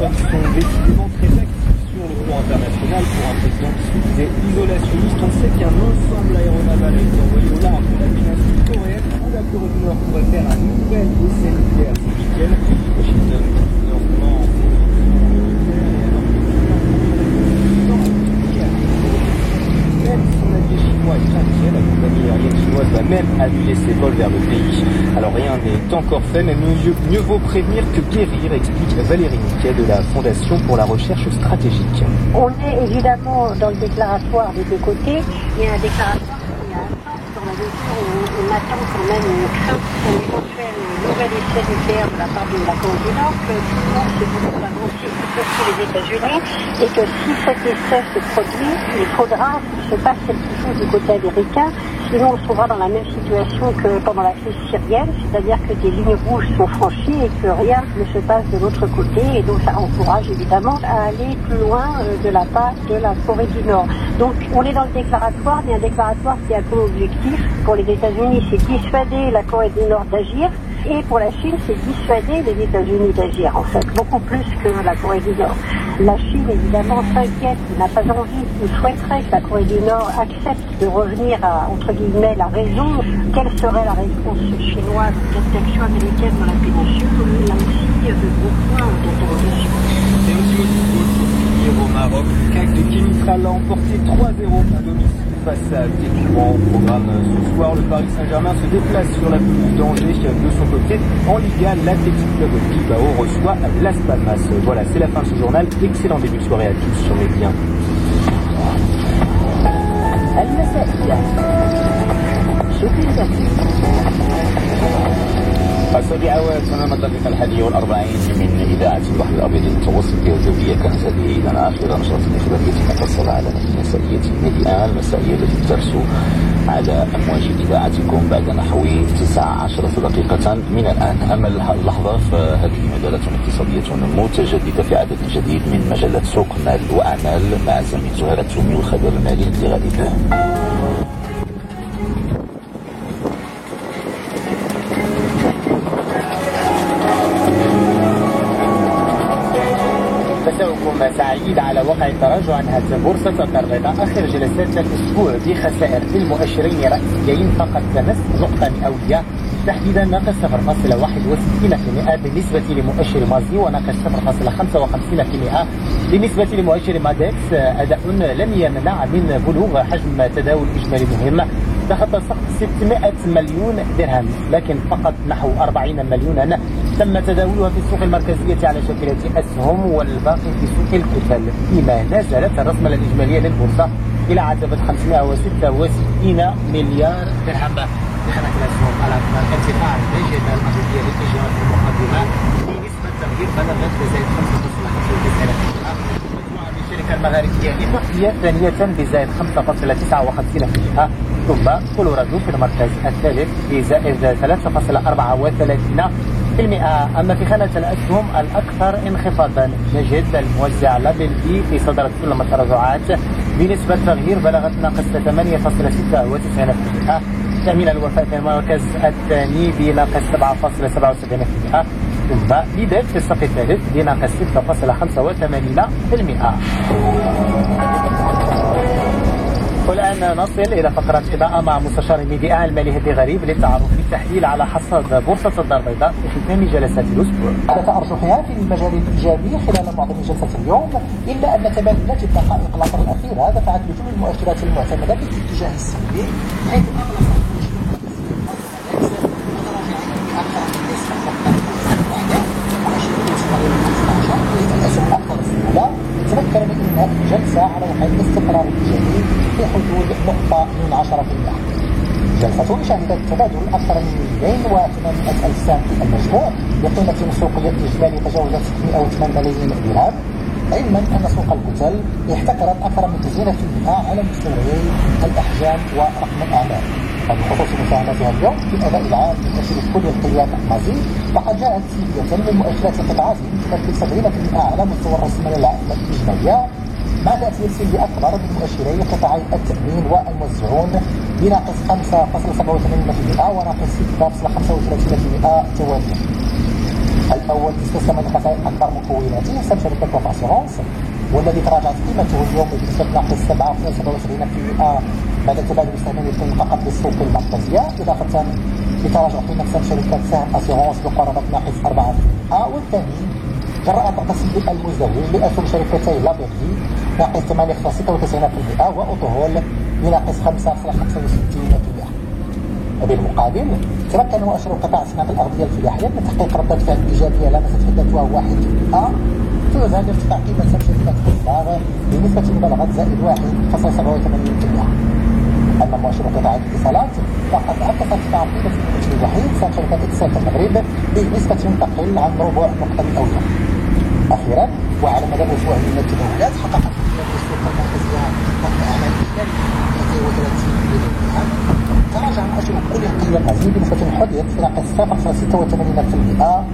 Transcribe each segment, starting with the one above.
personnes sont décidément très actives sur le plan international pour un président qui se disait isolationniste. On sait qu'un ensemble aéronaval a été envoyé au large de la péninsule coréenne où la Corée du Nord pourrait faire un nouvel essai nucléaire ce week-end. Washington la compagnie aérienne chinoise va même annuler ses vols vers le pays. Alors rien n'est encore fait, mais mieux vaut prévenir que guérir, explique Valérie Niquet de la Fondation pour la recherche stratégique. On est évidemment dans le déclaratoire des deux côtés. Il y a un déclaratoire qui a un sens dans la mesure où on attend quand même une crainte pour l'éventuel nouvel essai nucléaire de la part de la Corée du Nord, que tout le monde s'est beaucoup avancé, y compris les États-Unis, et que si cet essai se produit, il faudra qu'il se passe quelque chose du côté américain, sinon on se trouvera dans la même situation que pendant la crise syrienne, c'est-à-dire que des lignes rouges sont franchies et que rien ne se passe de l'autre côté, et donc ça encourage évidemment à aller plus loin de la part de la Corée du Nord. Donc on est dans le déclaratoire, mais un déclaratoire qui a comme objectif, pour les États-Unis, c'est dissuader la Corée du Nord d'agir, et pour la Chine, c'est dissuader les États-Unis d'agir, en fait, beaucoup plus que la Corée du Nord. La Chine, évidemment, s'inquiète, n'a pas envie, ou souhaiterait que la Corée du Nord accepte de revenir à, entre guillemets, la raison. Quelle serait la réponse chinoise aux actions américaines dans la péninsule? Il y a aussi de gros points d'interrogation. Et aussi au football, pour finir au Maroc, CAC de Kémitra l'a emporté 3-0 à domicile face à Tétouan. Au programme ce soir, le Paris Saint-Germain se déplace sur la pelouse d'Angers. De son côté, en Liga, l'Athletic Club de Bilbao reçoit Las Palmas. Voilà, c'est la fin de ce journal. Excellent début de soirée à tous sur Média. السابعة تمام الدقيقة 41 من إذاعة البحر الأبيض المتوسط الزوجية. كانت هذه إذا آخر نشرة إخبارية مفصلة على مسائية ميديان، المسائية التي ترسو على أمواج إذاعتكم بعد نحو 19 دقيقة من الآن. أما اللحظة فهذه مجلة اقتصادية متجددة في عدد جديد من مجلة سوق مال وأعمال مع زميل زهير التومي والخبير المالي لغالب. سعيد على وقع التراجع عن بورصة الدار البيضاء آخر جلسات الأسبوع بخسائر في المؤشرين الرئيسيين فقط نصف نقطة مئوية، تحديدا ناقص 0.61% بالنسبة لمؤشر مازي وناقص 0.55% بالنسبة لمؤشر مادكس. أداء لم يمنع من بلوغ حجم تداول إجمالي مهم تخطى 600 مليون درهم، لكن فقط نحو 40 مليونا تم تداولها في السوق المركزية على شاكلة أسهم والباقي في سوق الكتل، فيما نزلت الرأسمالة الإجمالية للبورصة إلى عتبة 566 مليار درهم. دخلت الأسهم على ارتفاع نجد الأرضية للإجراءات المقدمة بنسبة تغيير بلغت بزائد 5.95%. مجموعة الشركة المغاربية إفريقيا ثانية بزائد 5.59%، ثم كولورادو في المركز الثالث بزائد 3.34%. أما في خانة الأسهم الأكثر انخفاضا نجد الموزع لابل بي في صدارة سلم التراجعات بنسبة تغيير بلغت ناقص 8.96%. تأمين الوفاء في المركز الثاني بناقص 7.77%، ثم ليدل في الصف الثالث بناقص 6.85%. والآن نصل إلى فقرة إضاءة مع مستشار الميديا المالي هدي غريب للتعرف بالتحليل على حصاد بورصة الدار البيضاء في ختام جلسات الأسبوع. حدث أرجحها في المجال الإيجابي خلال معظم جلسة اليوم، إلا أن تبادلات الدقائق العصر الأخيرة دفعت لجل المؤشرات المعتمدة في الاتجاه السلبي، حيث تذكر بأن الجلسة على وحيد الاستقرار الإيجابي في حدود نقطة من 10%. جلسة شهدت تبادل أكثر من 208 ألف سهم في المجموع بقيمة سوقية إجمالي تجاوزت 608 ملايين درهم، علما أن سوق الكتل احتكرت أكثر من 20% على مستويي الأحجام ورقم الأعمال. وبخصوص مساهمتها اليوم في الأداء العام للمؤشر الكلي القيام مازي، فقد جاءت سلبية من مؤشرات القطاعات بنسبة 70% على مستوى الرأسمالية العامة الإجمالية، مع تأثير سلبي أكبر من مؤشري قطاعي التأمين والموزعون بناقص 5.87% وناقص 6.35% تواليا. الأول استسلم لخسائر أكبر مكوناته حساب شركة وفا أسيرونس، والذي تراجعت قيمته اليوم بنسبة ناقص 7.27% بعد تبادل المستثمرين الاثنين فقط بالسوق المركزية، إضافة لتراجع قيمة سهم شركة سهم أسيرونس بقرابة ناقص 4%، والثاني جراء تقسيم المزدوج لأسهم شركتي لابيرجي ناقص 8.96% وأوتوهول بناقص 5.65%. وبالمقابل تمكن مؤشر قطاع صناعة الأغذية الفلاحية من تحقيق ردة فعل إيجابية لمست حدتها 1%، توزع لارتفاع قيمة سهم شركة كوستار بنسبة بلغت زائد 1.87%. أما مؤشر قطاع الاتصالات فقد عكس ارتفاع قيمة المنتج الوحيد سهم شركة اتصالات المغرب بنسبة تقل عن ربع نقطة مئوية. أخيرا وعلى مدار أسبوع من التداولات حققت السوق المركزية رقم أعمال إجمالي 32 مليون درهم، تراجع مؤشر كل قيمة العزيز بنسبة حدثت في ناقص 7.86%،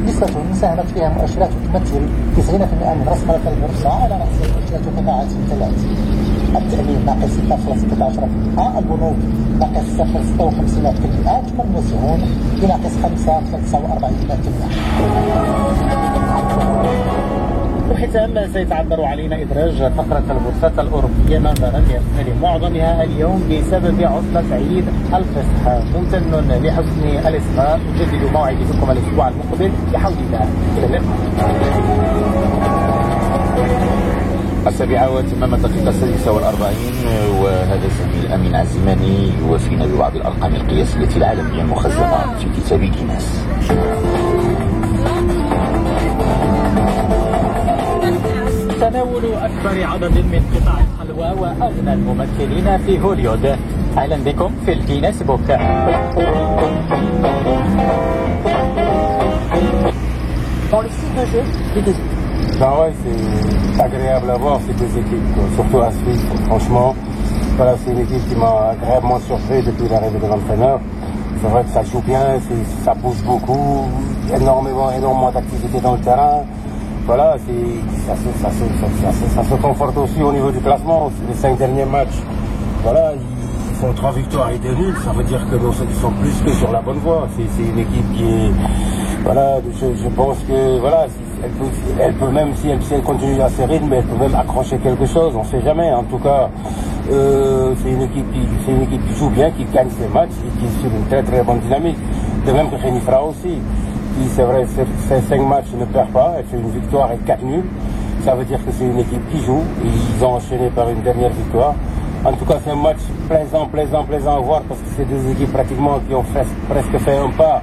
نسبة ساهمت فيها مؤشرات تمثل 90% من رأس مال البورصة على رأس مؤشرات قطاعات ثلاث. التأمين ناقص 6.16%، البنوك ناقص 0.56%، ثم الموسعون بناقص 5.49%. وختام سيتعذر علينا إدراج فقرة البورصات الأوروبية نظرا لإقفال معظمها اليوم بسبب عطلة عيد الفصح. ممتن لحسن الإصغاء، نجدد موعدي بكم الأسبوع المقبل بحول الله. إلى اللقاء. 7:46 وهذا زميل أمين عزيماني يوافينا ببعض الأرقام القياسية العالمية المخزنة في كتاب جينيس. تناول أكبر عدد من قطع الحلوى وأغنى الممثلين في هوليوود. أهلا بكم في الجينيس بوك. Dans le style de jeu des deux équipes. Ben ouais, c'est agréable à voir ces deux équipes, quoi. Surtout à suivre. Franchement, voilà, c'est une équipe qui m'a agréablement surpris depuis l'arrivée de l'entraîneur. C'est vrai que ça joue bien, ça bouge beaucoup, énormément d'activité dans le terrain. Voilà, ça se conforte aussi au niveau du classement. Les 5 derniers matchs, voilà, ils font 3 victoires et 2 nuls. Ça veut dire que ils sont plus que sur la bonne voie. C'est une équipe qui est, voilà, je pense que voilà, elle peut même si elle continue à ce rythme, elle peut même accrocher quelque chose. On ne sait jamais. En tout cas, c'est une équipe qui joue bien, qui gagne ses matchs et qui est sur une très très bonne dynamique. De même que Khenifra aussi. C'est vrai, ces 5 matchs ne perd pas, elle fait une victoire et 4 nuls. Ça veut dire que c'est une équipe qui joue et ils ont enchaîné par une dernière victoire. En tout cas, c'est un match plaisant à voir parce que c'est deux équipes pratiquement qui ont presque fait un pas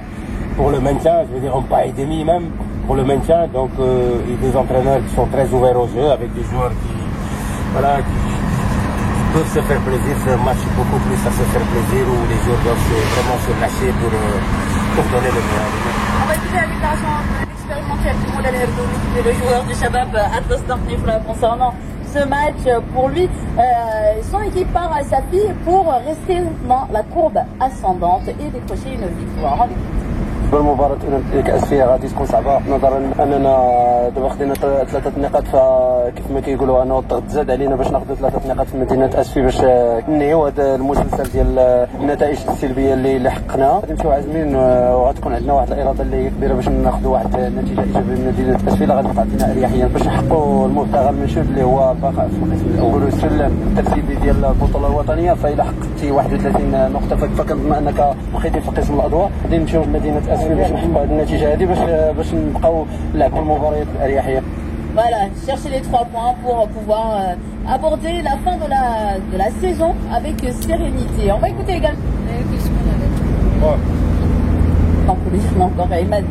pour le maintien, je veux dire un pas et demi même pour le maintien. Donc, et des entraîneurs qui sont très ouverts au jeu avec des joueurs qui peuvent se faire plaisir. C'est un match beaucoup plus à se faire plaisir où les joueurs doivent vraiment se lâcher pour donner le meilleur. On va écouter la déclaration de l'expérimenté Abdelmoula El Herdouni, qui est le joueur du Shabab Atlas Darnifla concernant ce match. Pour lui, son équipe part à sa fille pour rester dans la courbe ascendante et décrocher une victoire. بالمباراة الكأس فيها غادي تكون صعبة نظرا اننا دابا خدينا 3 نقاط، فكيف ما كيقولوا انه الضغط زاد علينا باش ناخذوا 3 نقاط في مدينة اسفي باش ننهيو هذا المسلسل ديال النتائج السلبية اللي حققناها. غادي نمشيو عازمين وغتكون عندنا واحد الإرادة اللي هي كبيرة باش ناخذوا واحد النتيجة إيجابية من مدينة اسفي اللي غادي تعطينا اريحيا باش نحققوا المبتغى المنشود اللي هو البقاء في القسم الاول والسلم الترتيبي ديال البطولة الوطنية. فإذا حققتي 31 نقطة فكنظن انك بقيتي في القسم الأضواء. غادي نمشيو لمدينة اسفي باش نحققوا هذه النتيجة هذه باش نبقاو نلعبوا المباريات بأريحية. Voilà, chercher les 3 points pour pouvoir aborder la fin de la saison avec sérénité. On va écouter également. Encore Ahmed,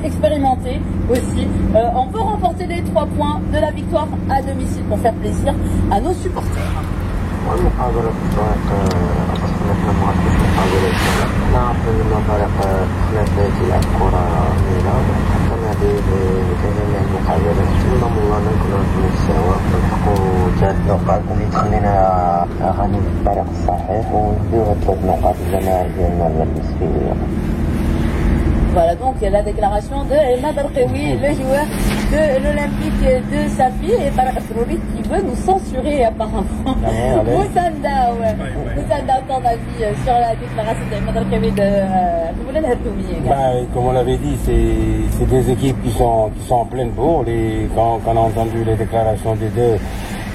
expérimenté aussi. On peut remporter les 3 points de la victoire à domicile pour faire plaisir à nos supporters. والمقابلة بطريق أصبحنا معرفة مقابلة نعرف أن فريق ثلاثة يلعب كرة جميلة حكمنا بجميع المقابلات نضمن الله نكونوا في المستوى ونحققوا 3 نقاط اللي تخلينا غادي في الطريق الصحيح ونديروا 3 نقاط الجماهير ديالنا المسكينية. Voilà donc la déclaration de Ahmed El Herdouni, le joueur de l'Olympique de Safi et Tarek Asrouri qui veut nous censurer apparemment. Moussa Ndao, ton avis sur la déclaration d'Ahmed El-Kabi de Moulin Herdoumi? Comme on l'avait dit, c'est des équipes qui sont en pleine bourre. Quand on a entendu les déclarations des deux,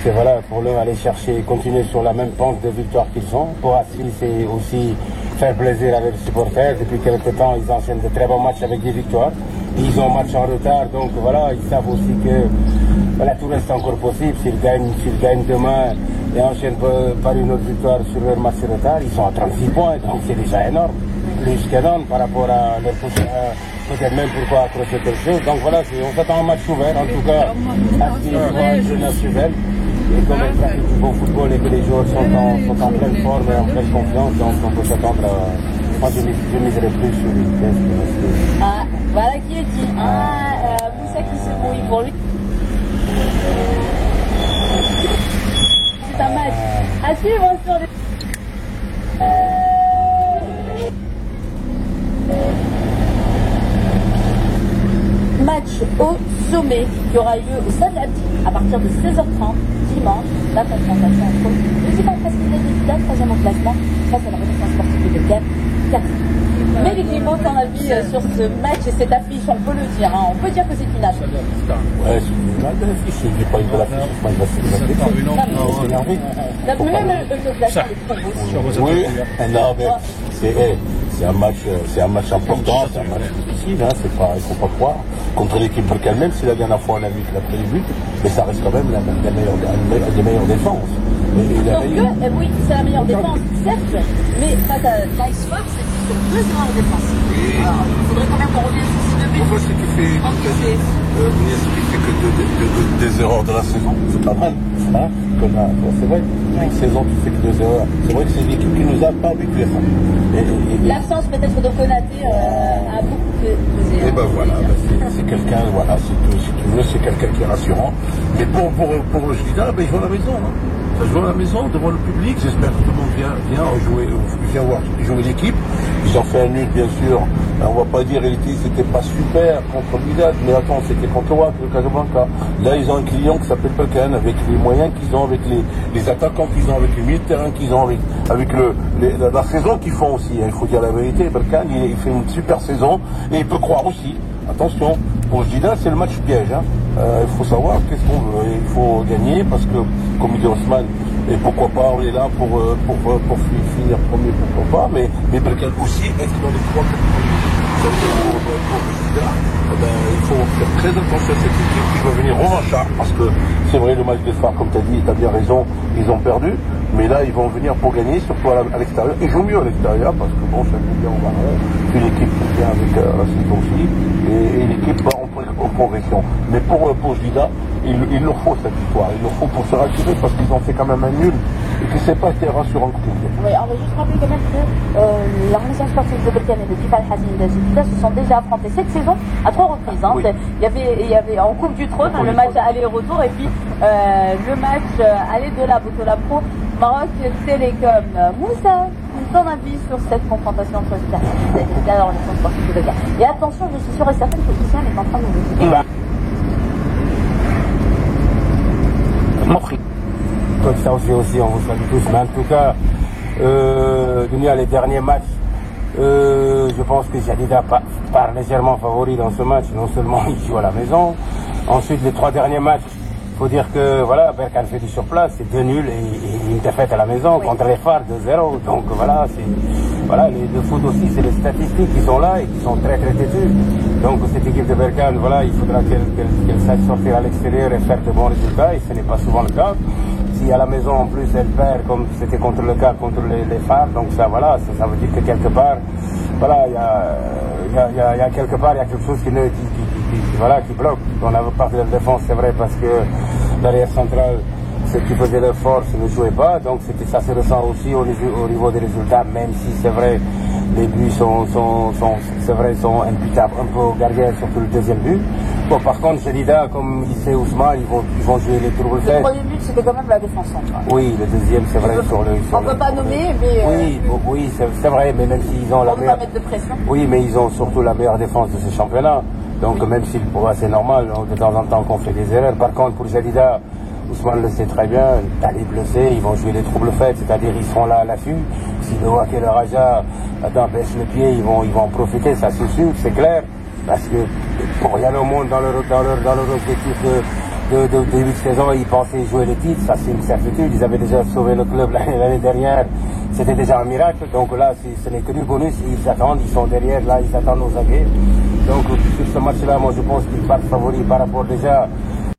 c'est voilà, pour eux aller chercher, continuer sur la même pente de victoire qu'ils ont. Pour Asfi, c'est aussi faire plaisir avec les supporters. Depuis quelques temps, ils enchaînent de très bons matchs avec des victoires. Ils ont un match en retard, donc voilà, ils savent aussi que voilà, tout reste encore possible. S'ils gagnent demain et enchaînent par une autre victoire sur leur match de retard, ils sont à 36 points, donc c'est déjà énorme. Plus qu'énorme par rapport à leur peut-être même pourquoi accrocher quelque chose. Donc voilà, on s'attend à un match ouvert, en tout cas, Asfi soit une jeunesse nouvelle. Et comme elle pratique du bon football et que les joueurs sont en pleine forme et en pleine confiance, donc on peut s'attendre à... Moi, je miserai plus sur une pièce. Ah, voilà qui est dit. Moussa qui se mouille pour lui. C'est un match à suivre sur les... Match au sommet qui aura lieu au Stade Labdi à partir de 16h30 dimanche. La confrontation entre le Vital Hassan Dida, 3e au classement, face à la Renaissance sportive de Belgrade, 4. Mais les Grimaud, ton avis sur ce match et cette affiche, on peut le dire, hein, on peut dire que c'est une affiche. Ouais, c'est une affiche, il n'est pas une belle affiche, il va s'énerver. Même le classement est trop beau. Oui, non, mais c'est un match important, c'est un match difficile, hein, il ne faut pas croire. Contre l'équipe Berkane, même si la dernière fois on a vu qu'il a pris les buts, mais ça reste quand même la meilleure défense. Oui, c'est la meilleure défense, certes, mais face à Nice Fox, c'est sur 2 erreurs défensives. Alors, il faudrait quand même qu'on revienne sur ces 2 buts. Pourquoi c'est qu'il fait que des erreurs de la saison? C'est pas mal, hein? C'est vrai, une saison qui fait que 2 erreurs. C'est vrai que c'est une équipe qui nous a pas habitués à ça. L'absence peut-être de Konaté a beaucoup de erreurs. Et ben voilà, c'est quelqu'un, voilà, si tu veux, c'est quelqu'un qui est rassurant. Mais pour le Jida, ben, ils jouent à la maison. Hein. Ça joue à la maison, devant le public. J'espère que tout le monde vient voir jouer l'équipe. Ils ont fait un nul, bien sûr. On va pas dire que c'était pas super contre Wydad, mais attends, c'était contre WAC, le Casablanca. Là, ils ont un client qui s'appelle Berkane, avec les moyens qu'ils ont, avec les attaquants qu'ils ont, avec les milieux de terrain qu'ils ont, avec la saison qu'ils font aussi. Hein. Il faut dire la vérité, Berkane, il fait une super saison et il peut croire aussi. Attention, pour Jida, c'est le match piège. Hein. Il faut savoir qu'est-ce qu'on veut. Il faut gagner parce que, comme dit Osman, et pourquoi pas, on est là pour finir premier, pourquoi pas, mais Berkane aussi être dans les 3 pour Jida, il faut faire très attention à cette équipe qui va venir revanchard parce que c'est vrai, le match de phare, comme tu as dit, tu as bien raison, ils ont perdu. Mais là, ils vont venir pour gagner, surtout à l'extérieur. Ils jouent mieux à l'extérieur parce que bon, ça joue bien au Maroc. Une équipe qui vient avec Racing aussi. Et une équipe en progression. Mais pour Jida, il leur faut cette victoire. Il leur faut pour se rassurer parce qu'ils ont fait quand même un nul. Et que c'est pas été rassurant côté. Oui, on va juste rappeler quand même que la Renaissance sportive de Berkane et le Vital Hassan Dida se sont déjà affrontés cette saison à 3 reprises. Hein. Oui. Il y avait en Coupe du Trône, le match aller-retour, et puis le match aller de la Botola Pro. Maroc Télécom. Moussa, ton avis sur cette confrontation entre les Vital et la Renaissance sportive de Berkane? Et attention, je suis sûre et certaine que Christian est en train de nous dire. Ça aussi, on vous salue tous. Mais en tout cas, les derniers matchs, je pense que Jadida part légèrement favori dans ce match. Non seulement il joue à la maison, ensuite les 3 derniers matchs, il faut dire que voilà, Berkane fait du sur place, c'est 2 nuls et une défaite à la maison contre les Phares 2-0. Donc voilà, le foot aussi, c'est les statistiques qui sont là et qui sont très très têtues. Donc cette équipe de Berkane, voilà, il faudra qu'elle sache sortir à l'extérieur et faire de bons résultats, et ce n'est pas souvent le cas. Si à la maison en plus elle perd comme c'était contre le cas contre les Phares, donc ça voilà, ça veut dire que quelque part, voilà, il y a quelque chose qui bloque. On a parlé de la défense, c'est vrai, parce que l'arrière central, ce qui faisait leur force ne jouait pas, donc ça se ressent aussi au niveau des résultats, même si c'est vrai, les buts sont imputables un peu au gardien, surtout le deuxième but. Bon, par contre, Jadida, comme il sait Ousmane, ils vont jouer les troubles faits. Le premier but, c'était quand même la défense centrale. Oui, le deuxième, c'est vrai. On ne peut pas nommer, mais... Oui, c'est vrai, mais même s'ils ont la meilleure... mettre de pression. Oui, mais ils ont surtout la meilleure défense de ce championnat. Donc même si c'est normal, de temps en temps qu'on fait des erreurs. Par contre, pour Jalida, Ousmane le sait très bien, Talib le sait, ils vont jouer les troubles faits, c'est-à-dire ils seront là à l'affût. Si le Wak et le Raja baissent le pied, ils vont en profiter, ça c'est sûr, c'est clair. Parce que pour rien au monde dans leur objectif de début de saison, ils pensaient jouer le titre, ça c'est une certitude. Ils avaient déjà sauvé le club l'année dernière, c'était déjà un miracle. Donc là, ce n'est que du bonus, ils attendent, ils sont derrière, là ils attendent nos aguets. Donc sur ce match-là, moi je pense qu'ils partent favoris par rapport déjà